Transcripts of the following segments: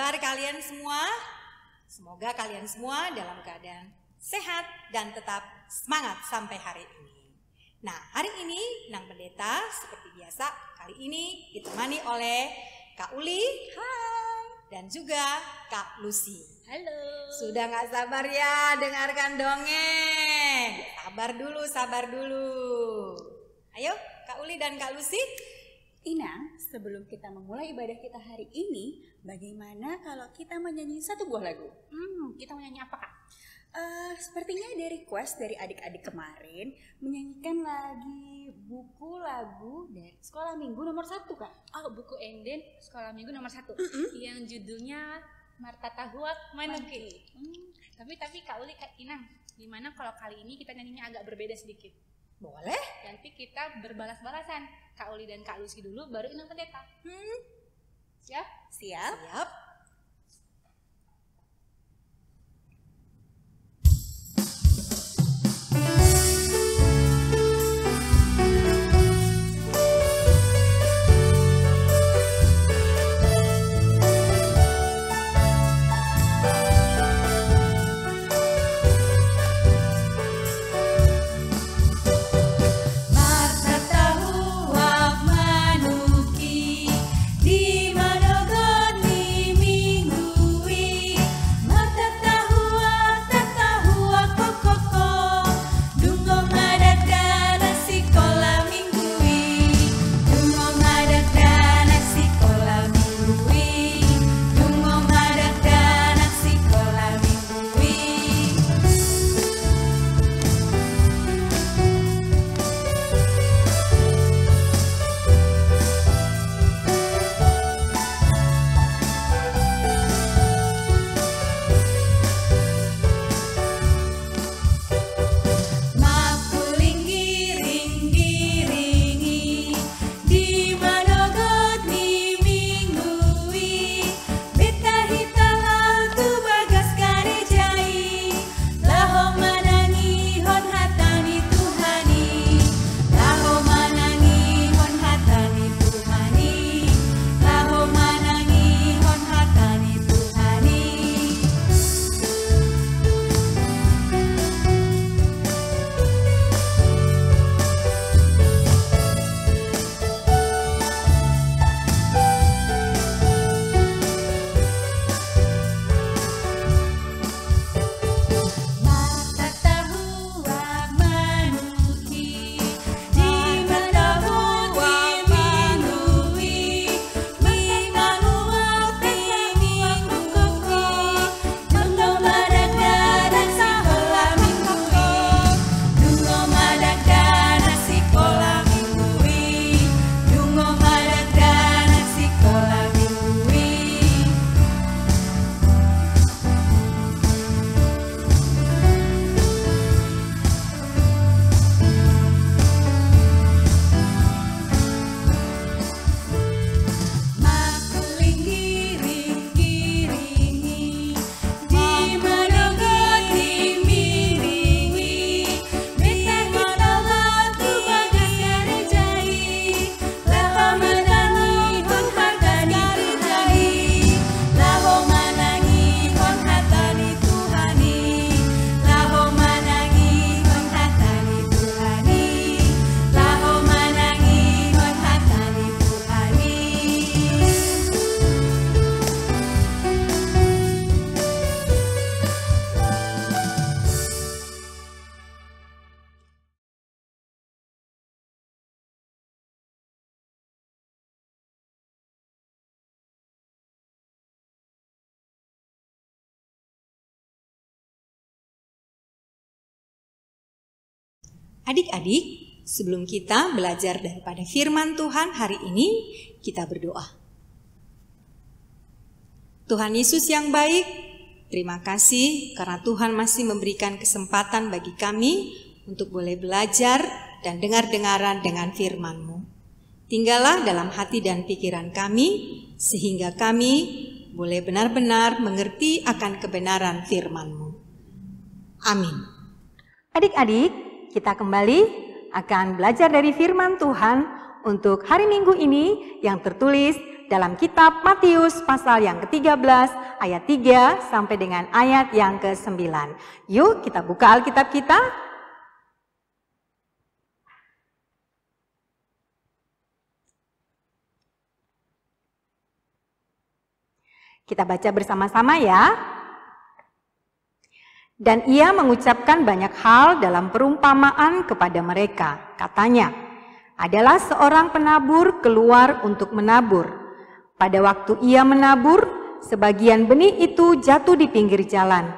kabar kalian semua? Semoga kalian semua dalam keadaan sehat dan tetap semangat sampai hari ini. Nah, hari ini Nang Pendeta seperti biasa kali ini ditemani oleh Kak Uli, hai, dan juga Kak Lucy. Halo. Sudah gak sabar ya dengarkan dongeng? Sabar dulu. Ayo Kak Uli dan Kak Lucy. Ina, sebelum kita memulai ibadah kita hari ini, bagaimana kalau kita menyanyi satu buah lagu? Kita mau nyanyi apa, Kak? Sepertinya ada request dari adik-adik kemarin menyanyikan lagi buku lagu dari Sekolah Minggu nomor 1, Kak. Oh, buku Enden Sekolah Minggu nomor 1 yang judulnya Marta Tahuak Manuki. Tapi Kak Uli, Kak Inang, gimana kalau kali ini kita nyanyinya agak berbeda sedikit? Boleh? Nanti kita berbalas-balasan. Kak Uli dan Kak Lucy dulu, baru Inang Pendeta. Siap? Siap. Adik-adik, sebelum kita belajar daripada firman Tuhan hari ini, kita berdoa. Tuhan Yesus yang baik, terima kasih karena Tuhan masih memberikan kesempatan bagi kami untuk boleh belajar dan dengar-dengaran dengan firman-Mu. Tinggallah dalam hati dan pikiran kami, sehingga kami boleh benar-benar mengerti akan kebenaran firman-Mu. Amin. Adik-adik, kita kembali akan belajar dari firman Tuhan untuk hari Minggu ini yang tertulis dalam kitab Matius pasal yang ke-13 ayat 3 sampai dengan ayat yang ke-9. Yuk kita buka Alkitab kita. Kita baca bersama-sama ya. Dan ia mengucapkan banyak hal dalam perumpamaan kepada mereka. Katanya, adalah seorang penabur keluar untuk menabur. Pada waktu ia menabur, sebagian benih itu jatuh di pinggir jalan.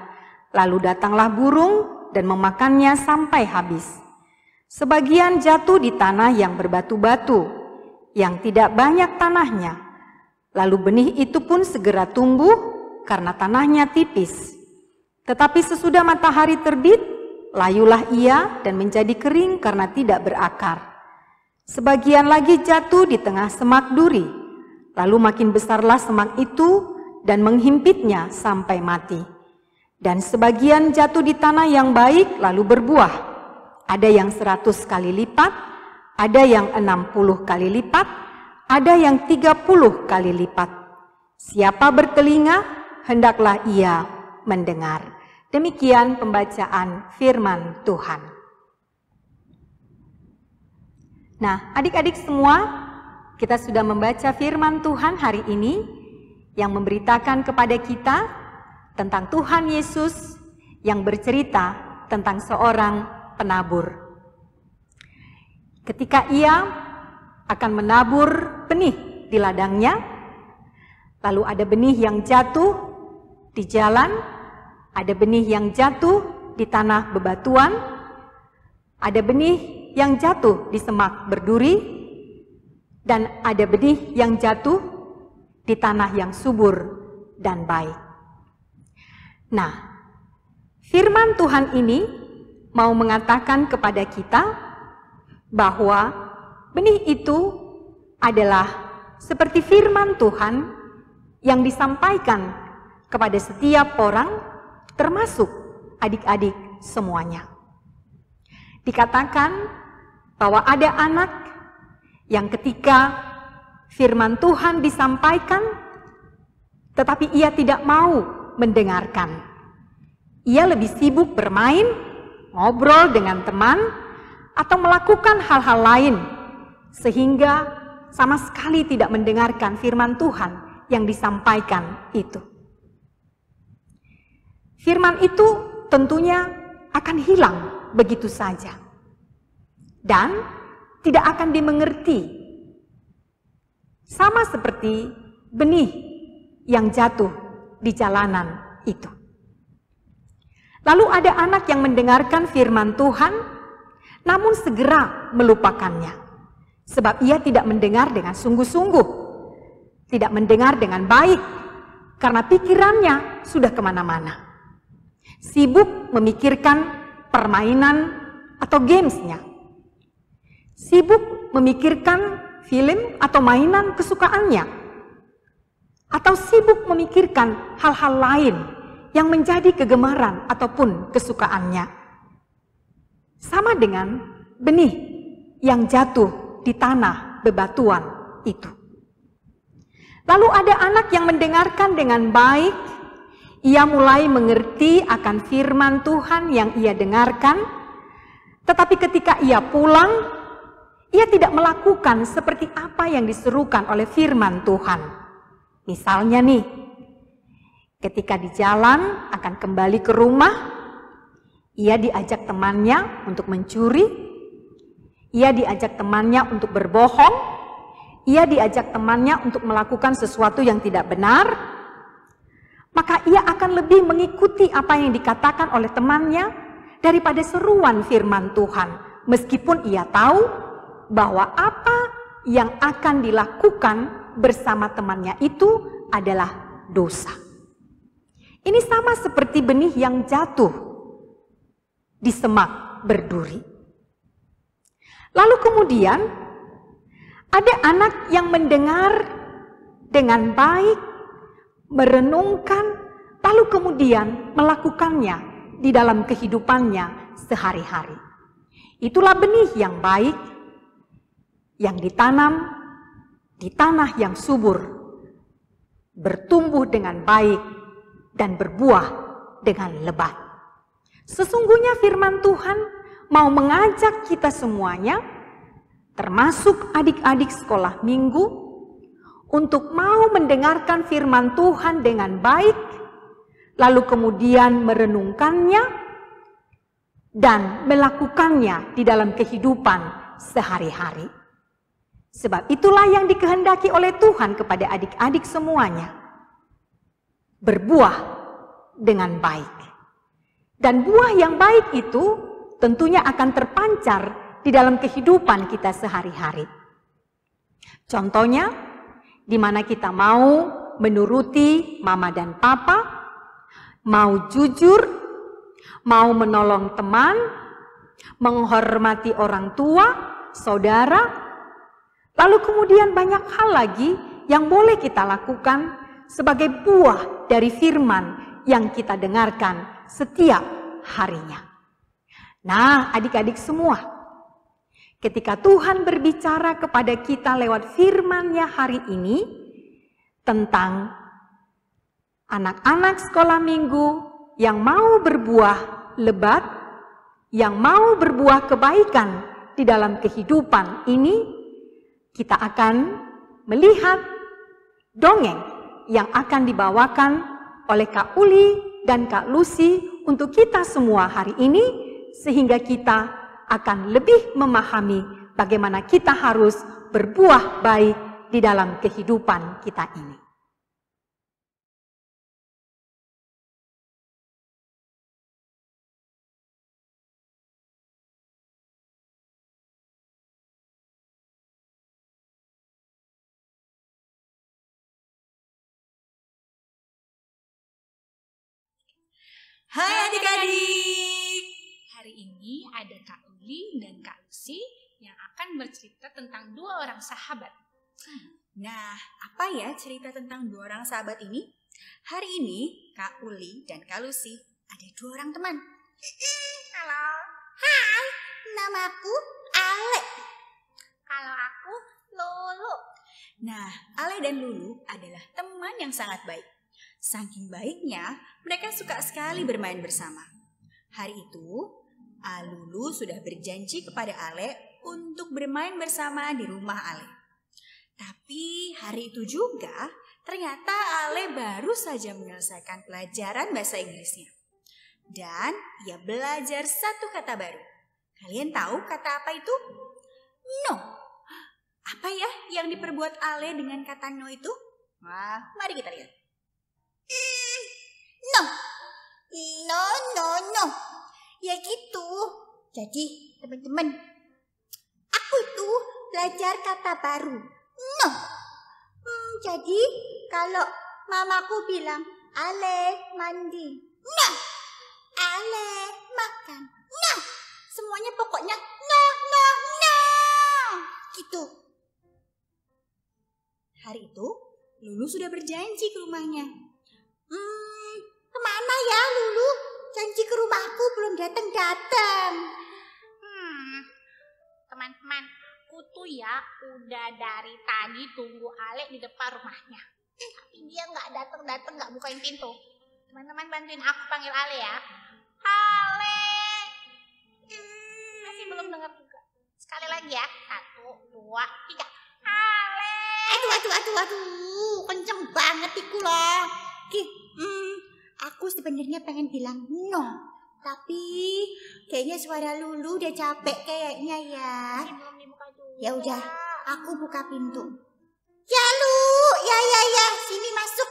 Lalu datanglah burung dan memakannya sampai habis. Sebagian jatuh di tanah yang berbatu-batu, yang tidak banyak tanahnya. Lalu benih itu pun segera tumbuh karena tanahnya tipis. Tetapi sesudah matahari terbit, layulah ia dan menjadi kering karena tidak berakar. Sebagian lagi jatuh di tengah semak duri, lalu makin besarlah semak itu dan menghimpitnya sampai mati. Dan sebagian jatuh di tanah yang baik lalu berbuah. Ada yang 100 kali lipat, ada yang 60 kali lipat, ada yang 30 kali lipat. Siapa bertelinga, hendaklah ia mendengar. Demikian pembacaan firman Tuhan. Nah, adik-adik semua, kita sudah membaca firman Tuhan hari ini yang memberitakan kepada kita tentang Tuhan Yesus yang bercerita tentang seorang penabur. Ketika ia akan menabur benih di ladangnya, lalu ada benih yang jatuh di jalan, ada benih yang jatuh di tanah bebatuan, ada benih yang jatuh di semak berduri, dan ada benih yang jatuh di tanah yang subur dan baik. Nah, firman Tuhan ini mau mengatakan kepada kita bahwa benih itu adalah seperti firman Tuhan yang disampaikan kepada setiap orang, termasuk adik-adik semuanya. Dikatakan bahwa ada anak yang ketika firman Tuhan disampaikan, tetapi ia tidak mau mendengarkan. Ia lebih sibuk bermain, ngobrol dengan teman, atau melakukan hal-hal lain, sehingga sama sekali tidak mendengarkan firman Tuhan yang disampaikan itu. Firman itu tentunya akan hilang begitu saja dan tidak akan dimengerti, sama seperti benih yang jatuh di jalanan itu. Lalu ada anak yang mendengarkan firman Tuhan namun segera melupakannya, sebab ia tidak mendengar dengan sungguh-sungguh, tidak mendengar dengan baik karena pikirannya sudah kemana-mana. Sibuk memikirkan permainan atau gamesnya. Sibuk memikirkan film atau mainan kesukaannya. Atau sibuk memikirkan hal-hal lain yang menjadi kegemaran ataupun kesukaannya. Sama dengan benih yang jatuh di tanah bebatuan itu. Lalu ada anak yang mendengarkan dengan baik. Ia mulai mengerti akan firman Tuhan yang ia dengarkan, tetapi ketika ia pulang, ia tidak melakukan seperti apa yang diserukan oleh firman Tuhan. Misalnya nih, ketika di jalan akan kembali ke rumah, ia diajak temannya untuk mencuri, ia diajak temannya untuk berbohong, ia diajak temannya untuk melakukan sesuatu yang tidak benar, maka ia akan lebih mengikuti apa yang dikatakan oleh temannya daripada seruan firman Tuhan, meskipun ia tahu bahwa apa yang akan dilakukan bersama temannya itu adalah dosa. Ini sama seperti benih yang jatuh di semak berduri. Lalu kemudian ada anak yang mendengar dengan baik, merenungkan, lalu kemudian melakukannya di dalam kehidupannya sehari-hari. Itulah benih yang baik yang ditanam di tanah yang subur bertumbuh dengan baik, dan berbuah dengan lebat. Sesungguhnya firman Tuhan mau mengajak kita semuanya, termasuk adik-adik sekolah minggu, untuk mau mendengarkan firman Tuhan dengan baik, lalu kemudian merenungkannya dan melakukannya di dalam kehidupan sehari-hari. Sebab itulah yang dikehendaki oleh Tuhan kepada adik-adik semuanya. Berbuah dengan baik. Dan buah yang baik itu tentunya akan terpancar di dalam kehidupan kita sehari-hari. Contohnya, di mana kita mau menuruti mama dan papa, mau jujur, mau menolong teman, menghormati orang tua, saudara, lalu kemudian banyak hal lagi yang boleh kita lakukan sebagai buah dari firman yang kita dengarkan setiap harinya. Nah, adik-adik semua, ketika Tuhan berbicara kepada kita lewat firman-Nya hari ini tentang anak-anak sekolah minggu yang mau berbuah lebat, yang mau berbuah kebaikan di dalam kehidupan ini, kita akan melihat dongeng yang akan dibawakan oleh Kak Uli dan Kak Lucy untuk kita semua hari ini, sehingga kita akan lebih memahami bagaimana kita harus berbuah baik di dalam kehidupan kita ini. Hai adik-adik. Hari ini ada Kak Uli dan Kak Lucy yang akan bercerita tentang dua orang sahabat. Nah, apa ya cerita tentang dua orang sahabat ini? Hari ini Kak Uli dan Kak Lucy ada dua orang teman. Halo. Hai, namaku Ale. Kalau aku Lulu. Nah, Ale dan Lulu adalah teman yang sangat baik. Saking baiknya, mereka suka sekali bermain bersama. Hari itu, Lulu sudah berjanji kepada Ale untuk bermain bersama di rumah Ale. Tapi hari itu juga, ternyata Ale baru saja menyelesaikan pelajaran bahasa Inggrisnya. Dan ia belajar satu kata baru. Kalian tahu kata apa itu? No. Apa ya yang diperbuat Ale dengan kata no itu? Wah, mari kita lihat. No. No, no, no. Ya gitu. Jadi teman-teman, aku itu belajar kata baru. No. Jadi kalau mamaku bilang, Ale mandi. No. Ale makan. No. Semuanya pokoknya no, no, no. Gitu. Hari itu, Lulu sudah berjanji ke rumahnya. Kemana ya Lulu? Janji ke rumahku belum datang-datang. Teman-teman, aku tuh ya udah dari tadi tunggu Ale di depan rumahnya. Tapi dia nggak datang-datang, nggak bukain pintu. Teman-teman bantuin aku panggil Ale ya. Ale. Masih belum dengar juga. Sekali lagi ya. 1, 2, 3. Ale. Aduh, kenceng banget iku loh. Aku sebenarnya pengen bilang no, tapi kayaknya suara Lulu udah capek kayaknya ya. Masih belum dibuka juga. Ya udah, aku buka pintu. Ya Lu, ya, sini masuk.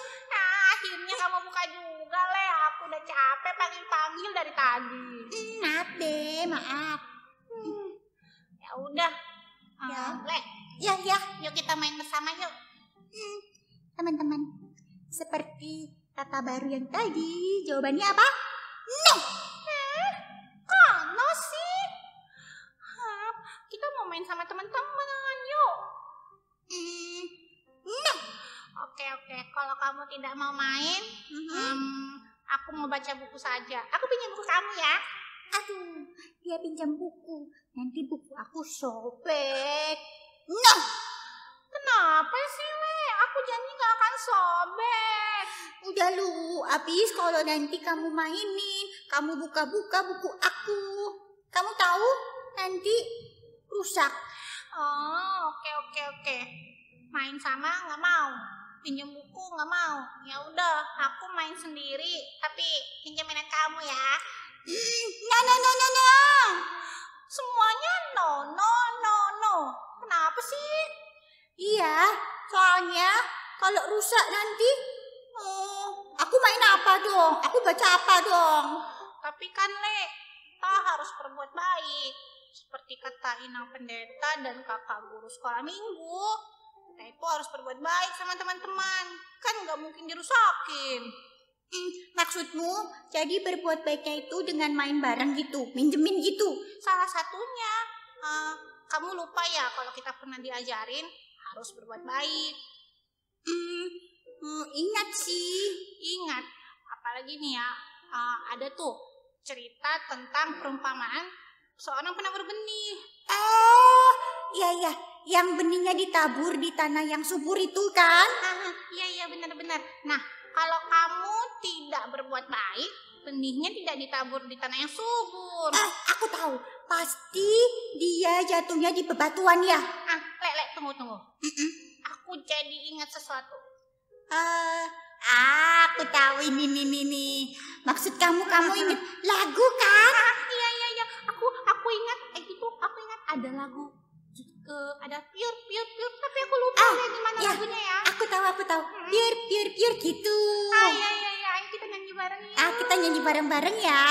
Akhirnya kamu buka juga, Le. Aku udah capek panggil-panggil dari tadi. Maaf deh, maaf. Ya udah. Ya. Le, Ya, yuk kita main bersama yuk. teman-teman, seperti kata baru yang tadi, jawabannya apa? No. Kono sih. Kita mau main sama teman-teman, yuk. No. Oke. Kalau kamu tidak mau main, aku mau baca buku saja. Aku pinjam buku kamu ya. Aduh, dia pinjam buku. Nanti buku aku sobek. No. Kenapa sih, Le? Aku janji gak akan sobek. Udah Lu, habis kalau nanti kamu mainin, kamu buka-buka buku aku. Kamu tahu nanti rusak. Oh, oke. Main sama nggak mau, pinjam buku nggak mau. Ya udah, aku main sendiri. Tapi pinjam mainan kamu ya. No. Semuanya no. Kenapa sih? Iya, soalnya kalau rusak nanti, aku main apa dong? Aku baca apa dong? Tapi kan, Le, kita harus berbuat baik. Seperti kata Inang Pendeta dan kakak guru sekolah minggu. Kita itu harus berbuat baik sama teman-teman. Kan nggak mungkin dirusakin. Maksudmu jadi berbuat baiknya itu dengan main bareng gitu, minjemin gitu? Salah satunya, kamu lupa ya kalau kita pernah diajarin harus berbuat baik. Ingat sih. Ingat, apalagi nih ya, ada tuh cerita tentang perumpamaan seorang penabur benih. Oh, iya, yang benihnya ditabur di tanah yang subur itu kan? Iya, benar-benar. Nah, kalau kamu tidak berbuat baik, benihnya tidak ditabur di tanah yang subur. Aku tahu, pasti dia jatuhnya di bebatuan ya. Le, tunggu. Aku jadi ingat sesuatu. Aku tahu ini. Maksud kamu ingat lagu kan? Iya. Aku ingat, aku ingat ada lagu, ada pure, tapi aku lupa gimana lagunya ya. Aku tahu. Pure gitu. Iya, ayo kita nyanyi bareng ya. Kita nyanyi bareng-bareng ya.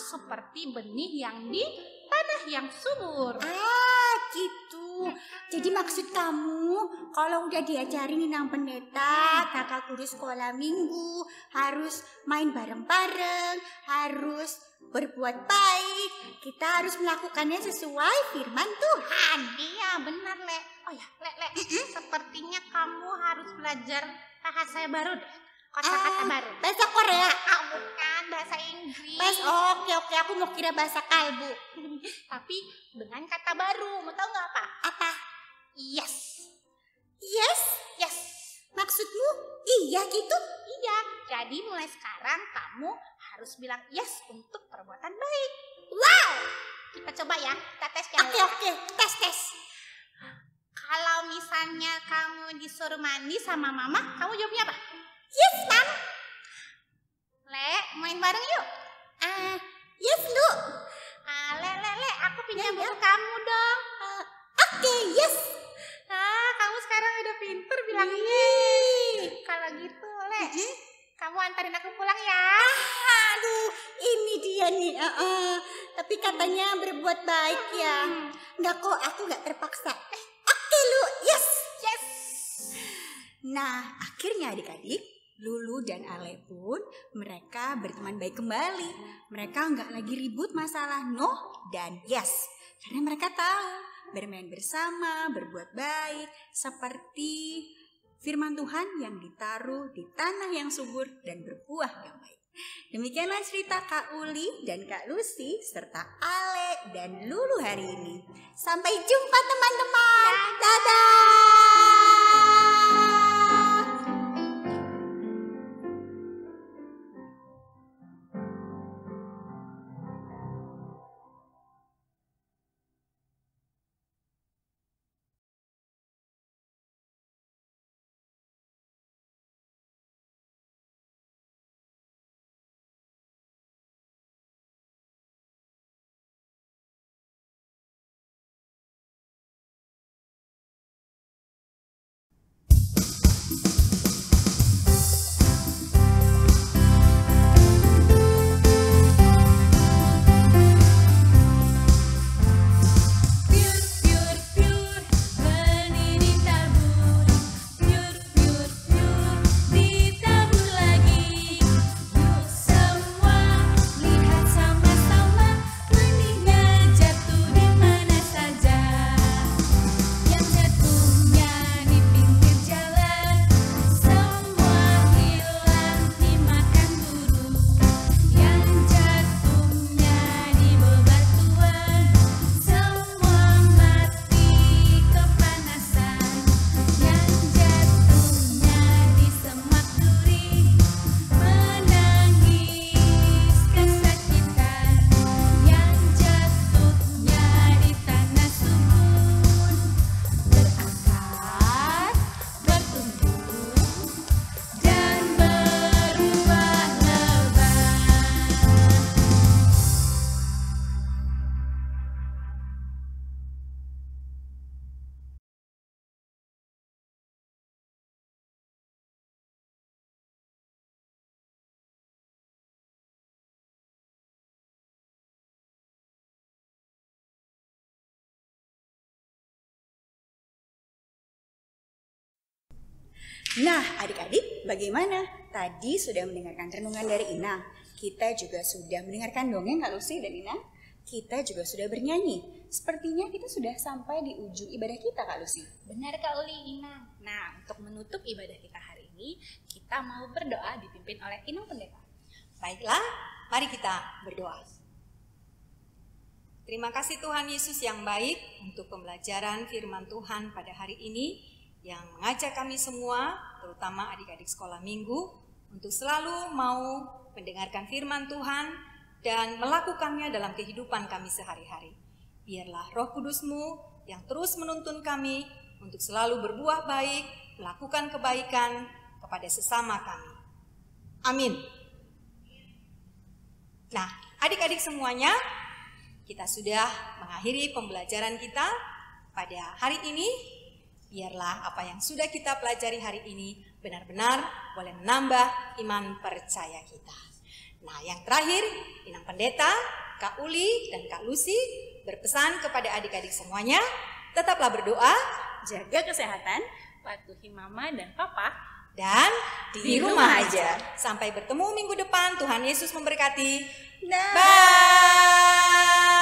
Seperti benih yang di tanah yang subur. Gitu. Jadi maksud kamu kalau udah diajarin Inang Pendeta, kakak guru sekolah minggu, harus main bareng-bareng, harus berbuat baik, kita harus melakukannya sesuai firman Tuhan. Iya benar, Le. Oh ya, Le. Sepertinya kamu harus belajar bahasa baru deh. Kata-kata baru. Bahasa Korea? Bukan, bahasa Inggris. Oke, aku mau kira bahasa kalbu. Tapi dengan kata baru, mau tahu nggak apa? Apa? Yes. Maksudmu iya gitu? Iya, jadi mulai sekarang kamu harus bilang yes untuk perbuatan baik. Wow. Kita coba ya, kita tes ya. Oke, tes. Kalau misalnya kamu disuruh mandi sama mama, kamu jawabnya apa? Yes, Mam. Le, main bareng yuk. Yes, Lu. Le, aku pinjam buku kamu dong. Oke, yes. Kamu sekarang udah pinter bilang yes. Kalau gitu, Le, kamu antarin aku pulang ya. Aduh, ini dia nih. Tapi katanya berbuat baik ya. Enggak kok, aku nggak terpaksa. Oke, Lu. Yes. Nah, akhirnya adik-adik, Lulu dan Ale pun mereka berteman baik kembali. Mereka nggak lagi ribut masalah no dan yes. Karena mereka tahu bermain bersama, berbuat baik seperti firman Tuhan yang ditaruh di tanah yang subur dan berbuah yang baik. Demikianlah cerita Kak Uli dan Kak Lucy serta Ale dan Lulu hari ini. Sampai jumpa teman-teman. Dadah. Nah, adik-adik, bagaimana? Tadi sudah mendengarkan renungan dari Inang. Kita juga sudah mendengarkan dongeng Kak Lucy dan Inang. Kita juga sudah bernyanyi. Sepertinya kita sudah sampai di ujung ibadah kita, Kak Lucy. Benar Kak Uli, Inang. Nah, untuk menutup ibadah kita hari ini, kita mau berdoa dipimpin oleh Inang Pendeta. Baiklah, mari kita berdoa. Terima kasih Tuhan Yesus yang baik untuk pembelajaran firman Tuhan pada hari ini yang mengajak kami semua, terutama adik-adik sekolah minggu, untuk selalu mau mendengarkan firman Tuhan dan melakukannya dalam kehidupan kami sehari-hari. Biarlah Roh Kudus-Mu yang terus menuntun kami untuk selalu berbuah baik, melakukan kebaikan kepada sesama kami. Amin. Nah, adik-adik semuanya, kita sudah mengakhiri pembelajaran kita pada hari ini. Biarlah apa yang sudah kita pelajari hari ini benar-benar boleh menambah iman percaya kita. Nah, yang terakhir, Inang Pendeta, Kak Uli, dan Kak Lucy berpesan kepada adik-adik semuanya, tetaplah berdoa, Jaga kesehatan, Patuhi Mama dan Papa, dan di rumah aja. Sampai bertemu minggu depan. Tuhan Yesus memberkati. Dah. Bye.